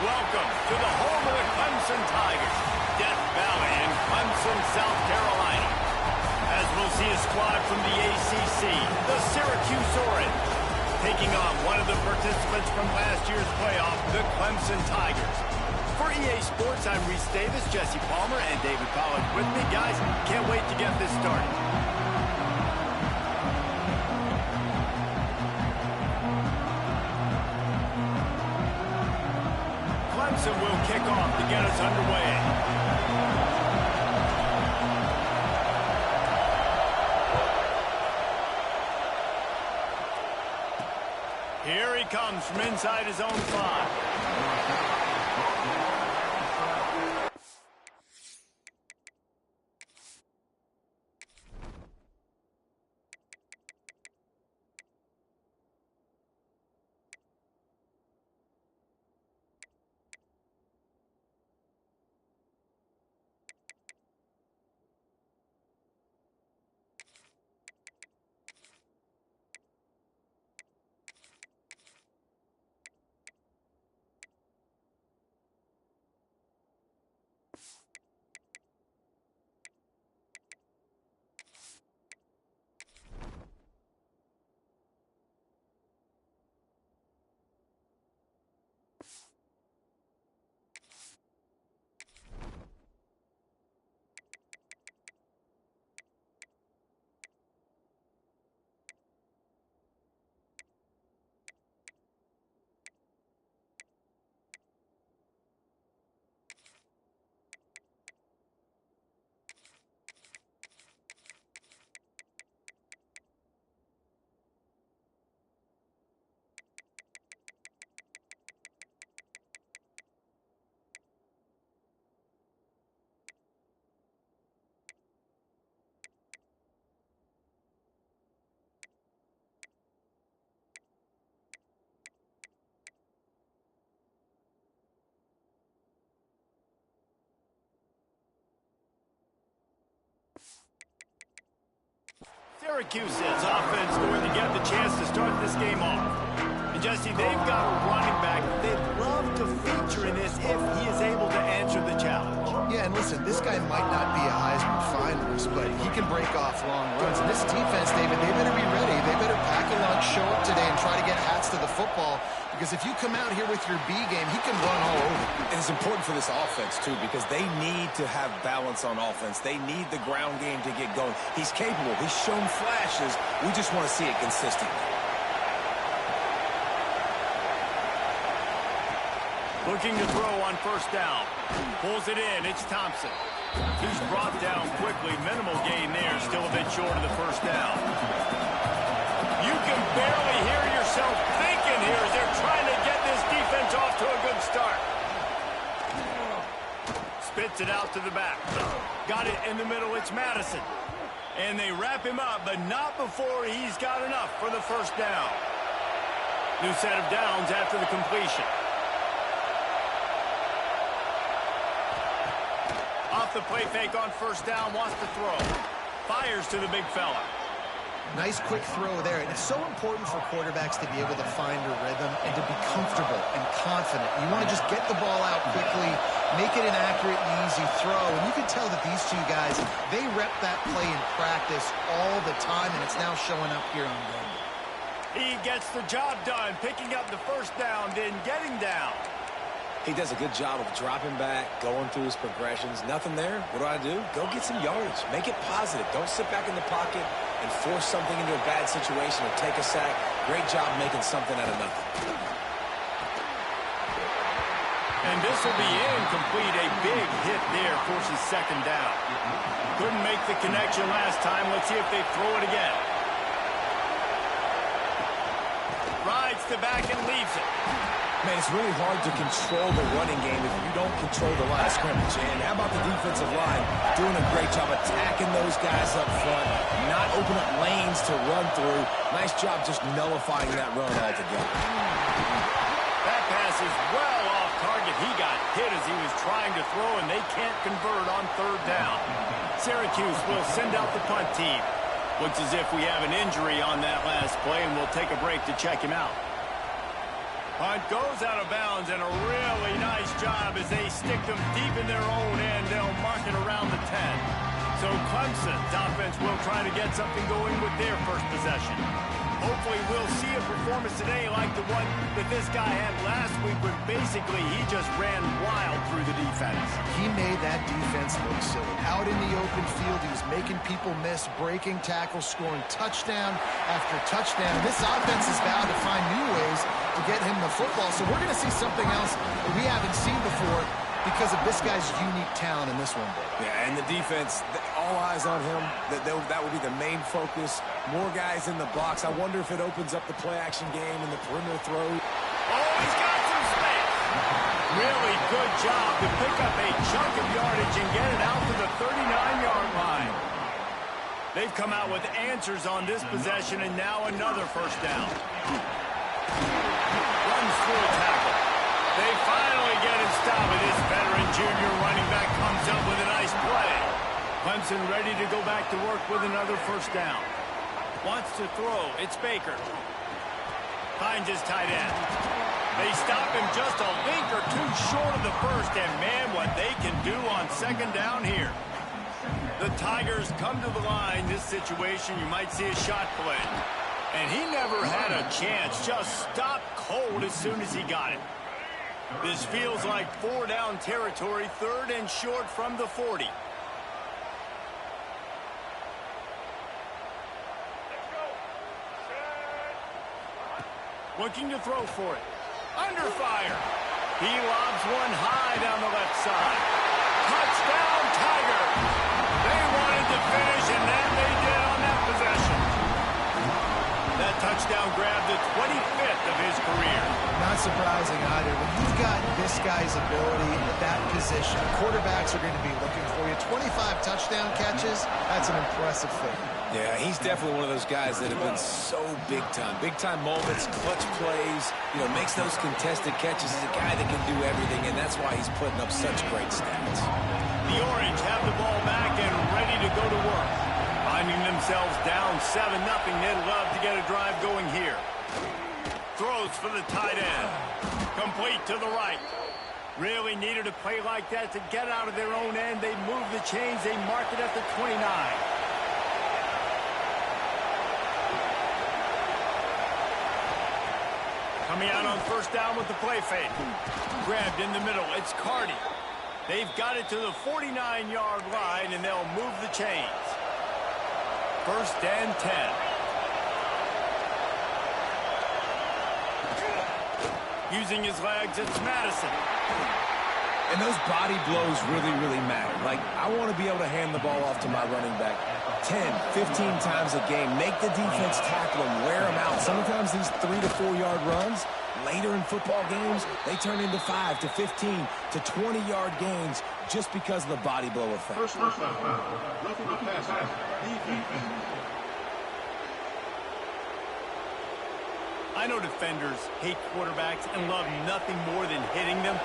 Welcome to the home of the Clemson Tigers, Death Valley in Clemson, South Carolina. As we'll see a squad from the ACC, the Syracuse Orange, taking on one of the participants from last year's playoff, the Clemson Tigers. For EA Sports, I'm Reese Davis, Jesse Palmer, and David Pollack with me. Guys, can't wait to get this started. Clemson will kick off to get us underway. Here he comes from inside his own 5. Syracuse's offense going to get the chance to start this game off. And Jesse, they've got a running back they'd love to feature in this if he is able to answer the challenge. Yeah, and listen, this guy might not be a Heisman finalist, but he can break off long runs. And this defense, David, they better be ready. They better pack a lunch, show up today, and try to get hats to the football. Because if you come out here with your B game, he can run all over. And it's important for this offense, too, because they need to have balance on offense. They need the ground game to get going. He's capable. He's shown flashes. We just want to see it consistently. Looking to throw on first down. Pulls it in. It's Thompson. He's brought down quickly. Minimal gain there. Still a bit short of the first down. You can barely hear yourself thinking here as they're trying to get this defense off to a good start. Spits it out to the back. Got it in the middle. It's Madison. And they wrap him up, but not before he's got enough for the first down. New set of downs after the completion. Off the play fake on first down, wants to throw. Fires to the big fella. Nice quick throw there. And it's so important for quarterbacks to be able to find a rhythm and to be comfortable and confident. You want to just get the ball out quickly, make it an accurate and easy throw. And you can tell that these two guys, they rep that play in practice all the time, and it's now showing up here on game. He gets the job done, picking up the first down, then getting down. He does a good job of dropping back, going through his progressions. Nothing there. What do? Go get some yardage. Make it positive. Don't sit back in the pocket and force something into a bad situation or take a sack. Great job making something out of nothing. And this will be incomplete. A big hit there forces second down. Couldn't make the connection last time. Let's see if they throw it again. Rides to back and leaves it. Man, it's really hard to control the running game if you don't control the line of scrimmage. And how about the defensive line doing a great job attacking those guys up front, not open up lanes to run through. Nice job just nullifying that run altogether. That pass is well off target. He got hit as he was trying to throw, and they can't convert on third down. Syracuse will send out the punt team. Looks as if we have an injury on that last play, and we'll take a break to check him out. Punt goes out of bounds, and a really nice job as they stick them deep in their own end. They'll mark it around the 10. So Clemson's offense will try to get something going with their first possession. Hopefully we'll see a performance today like the one that this guy had last week when basically he just ran wild through the defense. He made that defense look silly. Out in the open field, he was making people miss, breaking tackles, scoring touchdown after touchdown. And this offense is bound to find new ways to get him the football. So we're going to see something else that we haven't seen before because of this guy's unique talent in this one. Yeah, and the defense, all eyes on him. That will be the main focus. More guys in the box. I wonder if it opens up the play-action game and the perimeter throw. Oh, he's got some space. Really good job to pick up a chunk of yardage and get it out to the 39-yard line. They've come out with answers on this possession, and now another first down. Runs through a tackle. They finally get him stopped, and this veteran junior running back comes up with a nice play. Clemson ready to go back to work with another first down. Wants to throw. It's Baker. Finds his tight end. They stop him just a link or two short of the first, and man, what they can do on second down here. The Tigers come to the line. This situation, you might see a shot play. And he never had a chance. Just stopped cold as soon as he got it. This feels like 4-down territory, 3rd and short from the 40. Looking to throw for it. Under fire. He lobs one high down the left side. Touchdown, Tigers. They wanted to finish, and then they did on that possession. That touchdown grabbed the 25th of his career. Not surprising either. When you've got this guy's ability at that position, quarterbacks are going to be looking for you. 25 touchdown catches, that's an impressive thing. Yeah, he's definitely one of those guys that have been so big time. Big time moments, clutch plays, makes those contested catches. He's a guy that can do everything, and that's why he's putting up such great stats. The Orange have the ball back and ready to go to work. Finding themselves down 7-0, they'd love to get a drive going here. Throws for the tight end. Complete to the right. Really needed a play like that to get out of their own end. They move the chains. They mark it at the 29. Coming out on first down with the play fake. Grabbed in the middle. It's Cardi. They've got it to the 49-yard line, and they'll move the chains. 1st and 10. Using his legs, it's Madison. And those body blows really, really matter. Like, I want to be able to hand the ball off to my running back 10, 15 times a game. Make the defense tackle him, wear him out. Sometimes these 3 to 4 yard runs, later in football games, they turn into 5 to 15 to 20-yard gains just because of the body blow effect. First down. Roughing the pass. I know defenders hate quarterbacks and love nothing more than hitting them,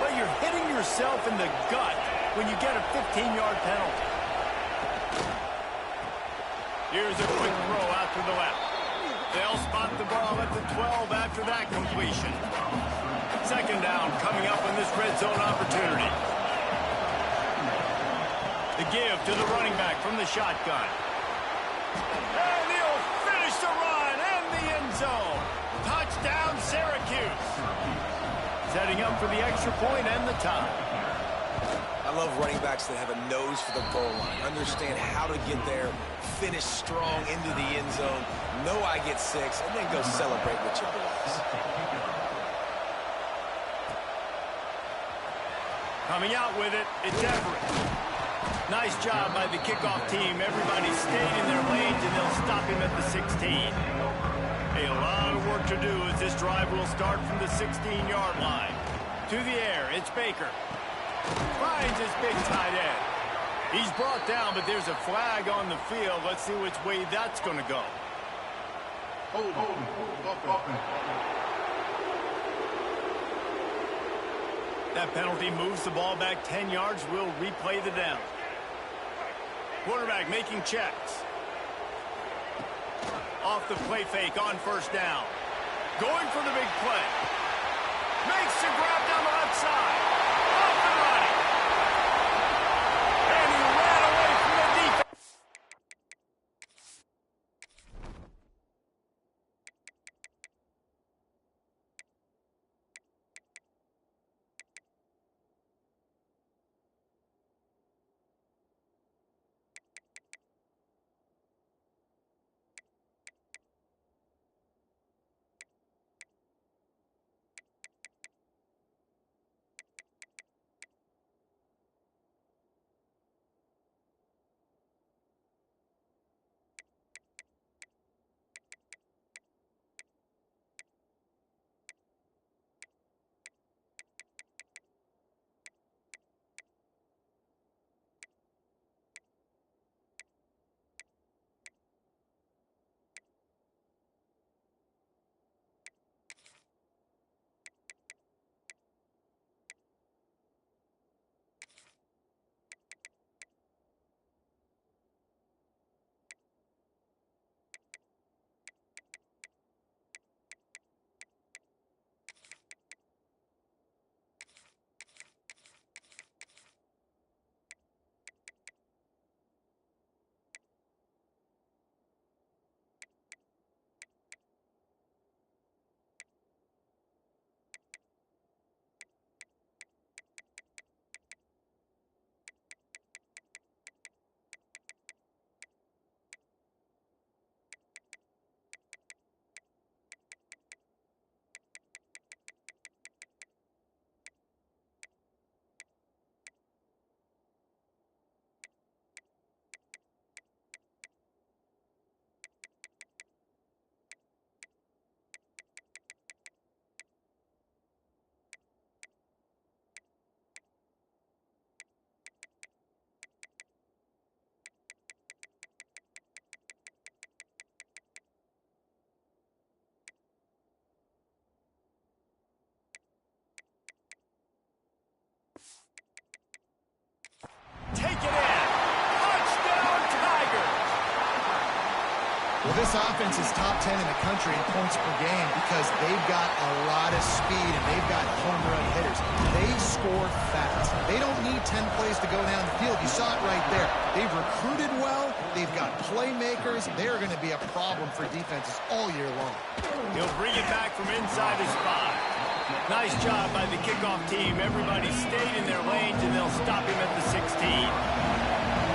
but you're hitting yourself in the gut when you get a 15-yard penalty. Here's a quick throw out to the left. They'll spot the ball at the 12 after that completion. 2nd down coming up in this red zone opportunity. The give to the running back from the shotgun. And he'll finish the run and the end zone. Touchdown, Syracuse. Setting up for the extra point and the tie. I love running backs that have a nose for the goal line. Understand how to get there, finish strong into the end zone, know I get 6, and then go celebrate with your boys. Coming out with it, it's Everett. Nice job by the kickoff team. Everybody stayed in their lanes, and they'll stop him at the 16. A lot of work to do as this drive will start from the 16-yard line. To the air, it's Baker. Finds his big tight end. He's brought down, but there's a flag on the field. Let's see which way that's going to go. That penalty moves the ball back 10 yards. We'll replay the down. Quarterback making checks. Off the play fake on first down. Going for the big play. This offense is top 10 in the country in points per game because they've got a lot of speed and they've got home run hitters. They score fast. They don't need 10 plays to go down the field. You saw it right there. They've recruited well. They've got playmakers. They're going to be a problem for defenses all year long. He'll bring it back from inside his 5. Nice job by the kickoff team. Everybody stayed in their lanes, and they'll stop him at the 16.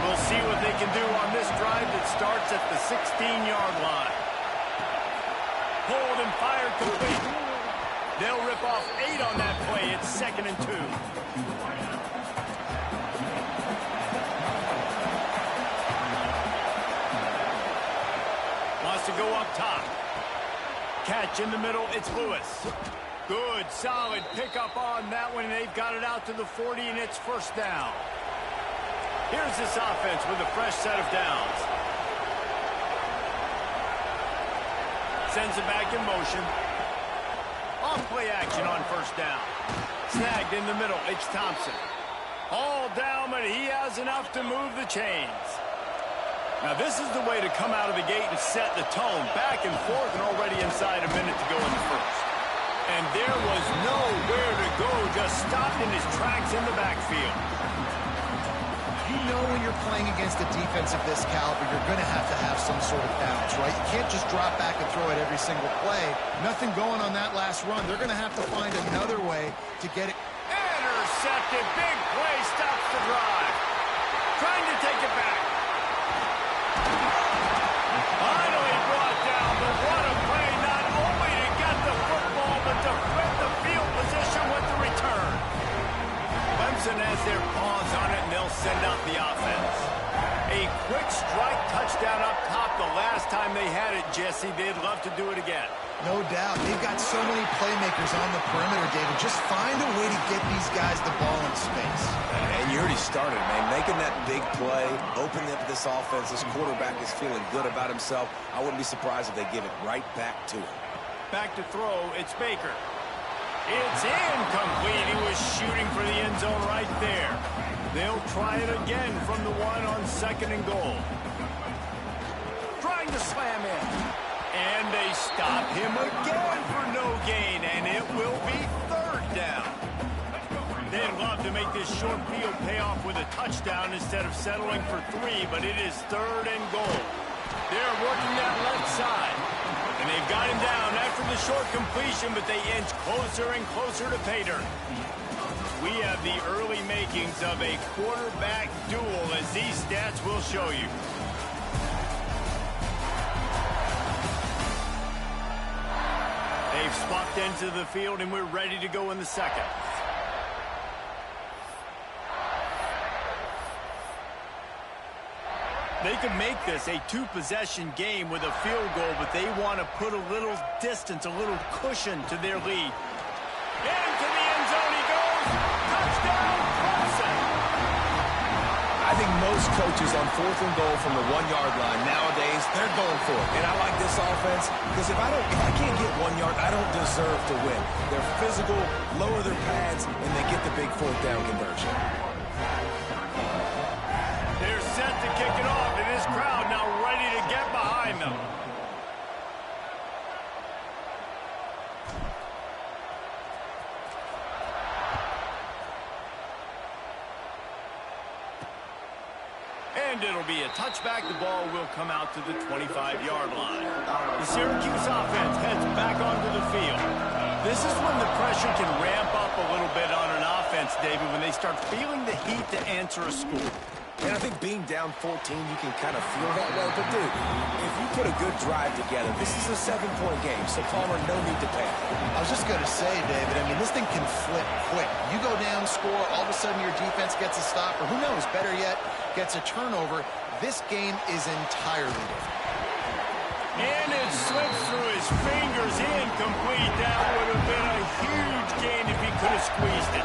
We'll see what they can do on this drive that starts at the 16-yard line. Hold and fire complete. They'll rip off 8 on that play. It's 2nd and 2. Wants to go up top. Catch in the middle. It's Lewis. Good, solid pickup on that one, and they've got it out to the 40, and it's 1st down. Here's this offense with a fresh set of downs. Sends it back in motion. Off-play action on 1st down. Snagged in the middle. It's Thompson. All down, but he has enough to move the chains. Now, this is the way to come out of the gate and set the tone. Back and forth, and already inside a minute to go in the 1st. And there was nowhere to go, just stopped in his tracks in the backfield. You know when you're playing against a defense of this caliber, you're going to have some sort of balance, right? You can't just drop back and throw it every single play. Nothing going on that last run. They're going to have to find another way to get it. Intercepted. Big play stops the drive. Trying to take it back. Finally brought down, but what a play. Not only to get the football, but to flip the field position with the return. Clemson has their paws on it, and they'll send out the offense. A quick strike touchdown up top the last time they had it, Jesse. They'd love to do it again. No doubt. They've got so many playmakers on the perimeter, David. Just find a way to get these guys the ball in space. And you already started, man. Making that big play, opening up this offense. This quarterback is feeling good about himself. I wouldn't be surprised if they give it right back to him. Back to throw. It's Baker. It's incomplete. He was shooting for the end zone right there. They'll try it again from the 1 on 2nd and goal. Trying to slam in. And they stop him again for no gain, and it will be 3rd down. They'd love to make this short field pay off with a touchdown instead of settling for 3, but it is 3rd and goal. They're working that left side, and they've got him down after the short completion, but they inch closer and closer to pay dirt. We have the early makings of a quarterback duel, as these stats will show you. They've swapped into the field, and we're ready to go in the 2nd. They could make this a 2-possession game with a field goal, but they want to put a little distance, a little cushion to their lead. Into the end zone he goes. Touchdown, Clemson. I think most coaches on 4th and goal from the 1-yard line nowadays, they're going for it. And I like this offense because if I can't get 1 yard, I don't deserve to win. They're physical, lower their pads, and they get the big 4th down conversion. They're set to kick it off, and this crowd now ready to get behind them. And it'll be a touchback. The ball will come out to the 25-yard line. The Syracuse offense heads back onto the field. This is when the pressure can ramp up a little bit on an offense, David, when they start feeling the heat to answer a score. And I think being down 14, you can kind of feel that way. But, dude, if you put a good drive together, this is a 7-point game. So, Palmer, no need to panic. I was just going to say, David, I mean, this thing can flip quick. You go down, score, all of a sudden your defense gets a stop, or who knows, better yet, gets a turnover. This game is entirely different. And it slips through his fingers, incomplete. That would have been a huge gain if he could have squeezed it.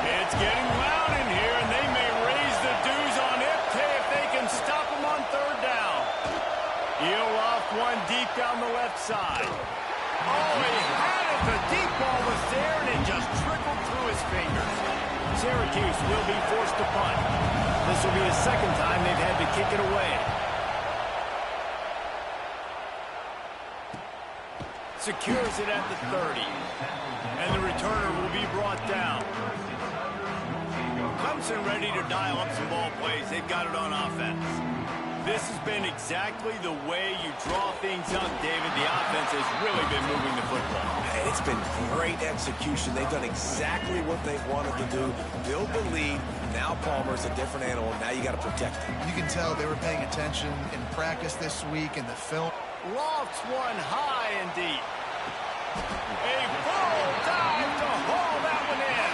It's getting loud in here, and they may raise the dues on Ipte if they can stop him on 3rd down. He'll off one deep down the left side. Oh, he had it. The deep ball was there, and it just trickled through his fingers. Syracuse will be forced to punt. This will be the 2nd time they've had to kick it away. secures it at the 30. And the returner will be brought down. Clemson ready to dial up some ball plays. They've got it on offense. This has been exactly the way you draw things up, David. The offense has really been moving the football. It's been great execution. They've done exactly what they wanted to do. Build the lead. Now Palmer's a different animal. Now you got to protect him. You can tell they were paying attention in practice this week in the film. Lofts one high and deep. A full dive to haul that one in.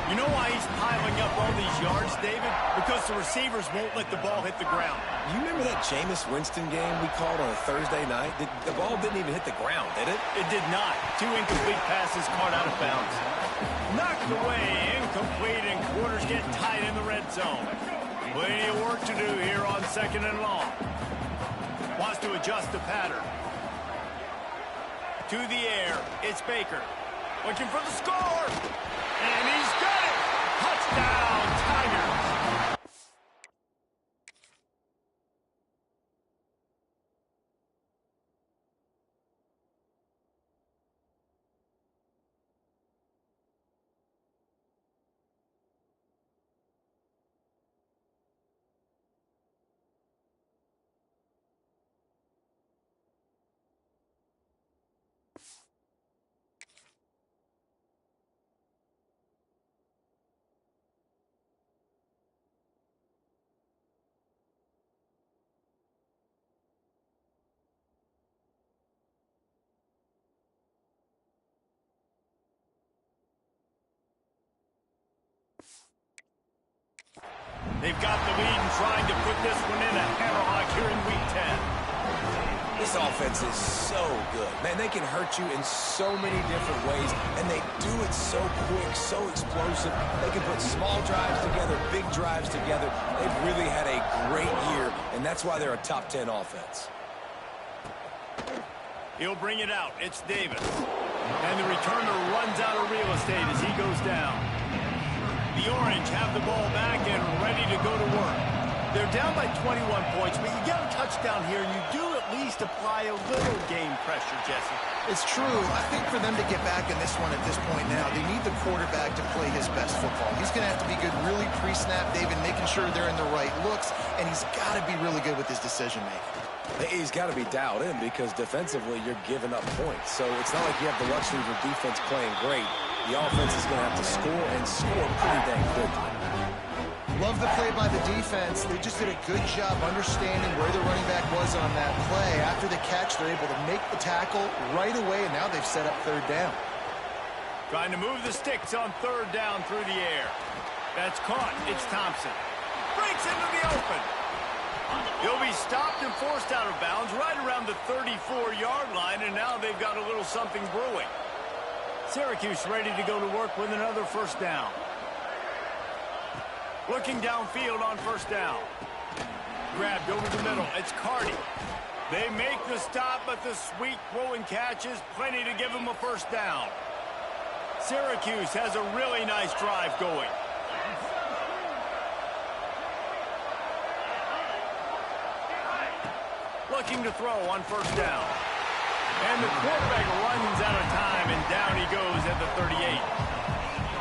You know why he's piling up all these yards, David? Because the receivers won't let the ball hit the ground. You remember that Jameis Winston game we called on a Thursday night? The ball didn't even hit the ground, did it? It did not. 2 incomplete passes caught out of bounds. Knocked away, incomplete, and quarters get tight in the red zone. Plenty of work to do here on 2nd and long. Wants to adjust the pattern. To the air, it's Baker. Looking for the score. And he's got it. Touchdown, Tigers. They've got the lead and trying to put this one in a hammerlock here in Week 10. This offense is so good. Man, they can hurt you in so many different ways, and they do it so quick, so explosive. They can put small drives together, big drives together. They've really had a great year, and that's why they're a top 10 offense. He'll bring it out. It's Davis. And the returner runs out of real estate as he goes down. The Orange have the ball back and ready to go to work. They're down by 21 points, but you get a touchdown here, and you do at least apply a little game pressure, Jesse. It's true. I think for them to get back in this one at this point now, they need the quarterback to play his best football. He's going to have to be good really pre-snap, David, making sure they're in the right looks, and he's got to be really good with his decision-making. He's got to be dialed in because defensively you're giving up points. So it's not like you have the luxury of defense playing great. The offense is going to have to score and score pretty dang quickly. Love the play by the defense. They just did a good job understanding where the running back was on that play. After the catch, they're able to make the tackle right away, and now they've set up 3rd down. Trying to move the sticks on 3rd down through the air. That's caught. It's Thompson. Breaks into the open. He'll be stopped and forced out of bounds right around the 34-yard line, and now they've got a little something brewing. Syracuse ready to go to work with another 1st down. Looking downfield on 1st down. Grabbed over the middle. It's Cardi. They make the stop, but the sweet throw and catch is plenty to give them a 1st down. Syracuse has a really nice drive going. Looking to throw on 1st down. And the quarterback runs out of time, and down he goes at the 38.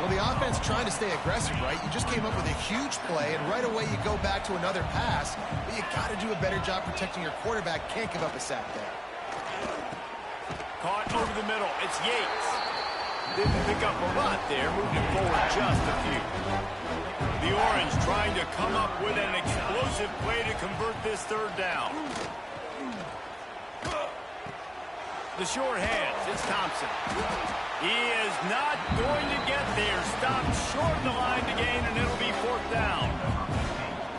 Well, the offense trying to stay aggressive, right? You just came up with a huge play, and right away you go back to another pass, but you got to do a better job protecting your quarterback. Can't give up a sack there. Caught over the middle. It's Yates. Didn't pick up a lot there, moved it forward just a few. The Orange trying to come up with an explosive play to convert this 3rd down. The short hands, it's Thompson. He is not going to get there. Stopped short of the line to gain, and it'll be 4th down.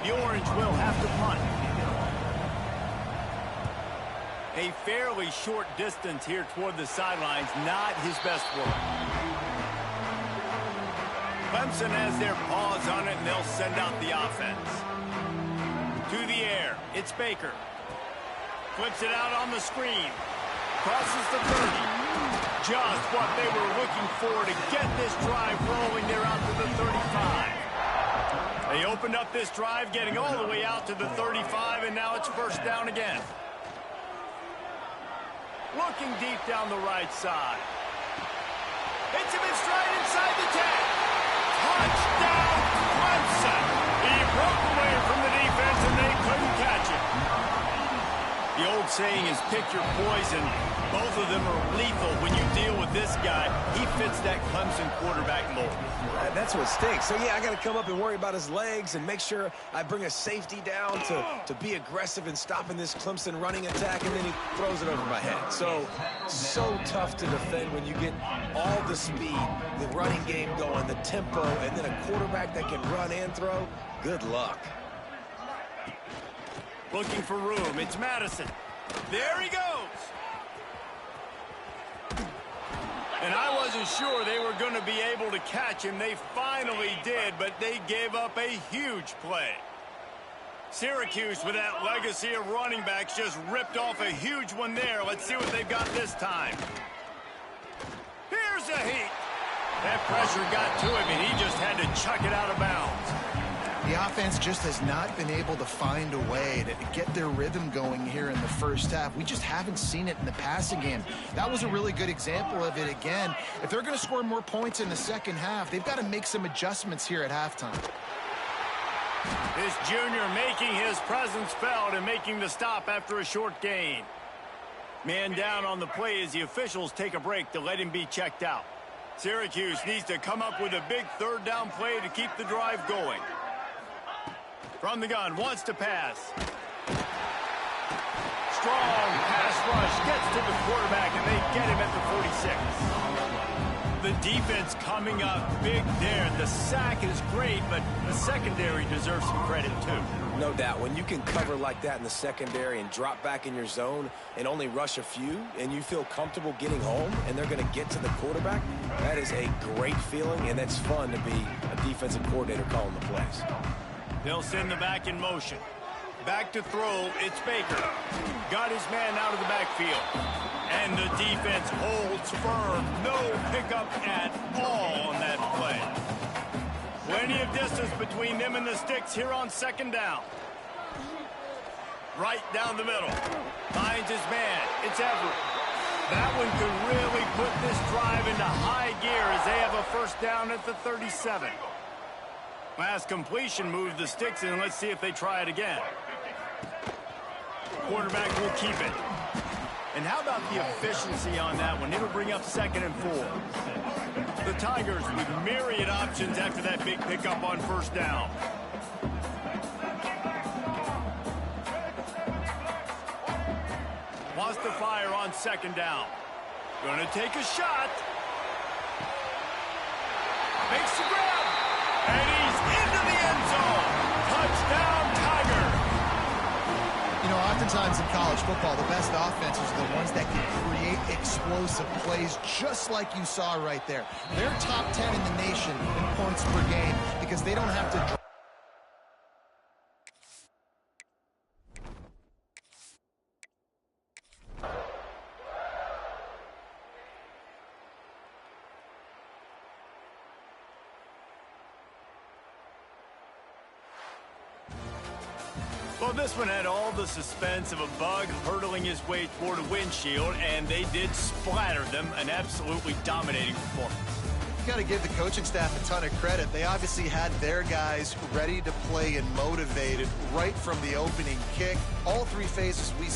The Orange will have to punt. A fairly short distance here toward the sidelines, not his best work. Clemson has their paws on it, and they'll send out the offense. To the air, it's Baker. Flips it out on the screen. Crosses the 30. Just what they were looking for to get this drive rolling. They're out to the 35. They opened up this drive, getting all the way out to the 35, and now it's 1st down again. looking deep down the right side. Hits him in stride inside the 10. Touchdown, Clemson! He broke away from the defense, and they couldn't catch him. The old saying is pick your poison. Both of them are lethal when you deal with this guy. He fits that Clemson quarterback mold. That's what stinks. So, yeah, I got to come up and worry about his legs and make sure I bring a safety down to be aggressive in stopping this Clemson running attack, and then he throws it over my head. So tough to defend when you get all the speed, the running game going, the tempo, and then a quarterback that can run and throw. Good luck. Looking for room. It's Madison. There he goes. And I wasn't sure they were going to be able to catch him. They finally did, but they gave up a huge play. Syracuse, with that legacy of running backs, just ripped off a huge one there. Let's see what they've got this time. Here's a heat. That pressure got to him, and he just had to chuck it out of bounds. The offense just has not been able to find a way to get their rhythm going here in the first half. We just haven't seen it in the passing game. That was a really good example of it again. If they're going to score more points in the second half, they've got to make some adjustments here at halftime. This junior making his presence felt and making the stop after a short gain. Man down on the play as the officials take a break to let him be checked out. Syracuse needs to come up with a big third down play to keep the drive going. From the gun, wants to pass. Strong pass rush, gets to the quarterback, and they get him at the 46. The defense coming up big there. The sack is great, but the secondary deserves some credit too. No doubt. When you can cover like that in the secondary and drop back in your zone and only rush a few, and you feel comfortable getting home, and they're going to get to the quarterback, that is a great feeling, and that's fun to be a defensive coordinator calling the plays. They'll send the back in motion. Back to throw, it's Baker. Got his man out of the backfield. And the defense holds firm. No pickup at all on that play. Plenty of distance between them and the sticks here on second down. Right down the middle. Finds his man. It's Everett. That one could really put this drive into high gear as they have a first down at the 37. Last completion moved the sticks in. Let's see if they try it again. Quarterback will keep it. And how about the efficiency on that one? It'll bring up 2nd and 4. The Tigers with myriad options after that big pickup on first down. Wants to fire on 2nd down. Gonna take a shot. Makes the grab. And he's into the end zone. Touchdown, Tiger. You know, oftentimes in college football, the best offenses are the ones that can create explosive plays, just like you saw right there. They're top 10 in the nation in points per game because they don't have to... Well, this one had all the suspense of a bug hurtling his way toward a windshield, and they did splatter them. An absolutely dominating performance. You got to give the coaching staff a ton of credit. They obviously had their guys ready to play and motivated right from the opening kick. All three phases we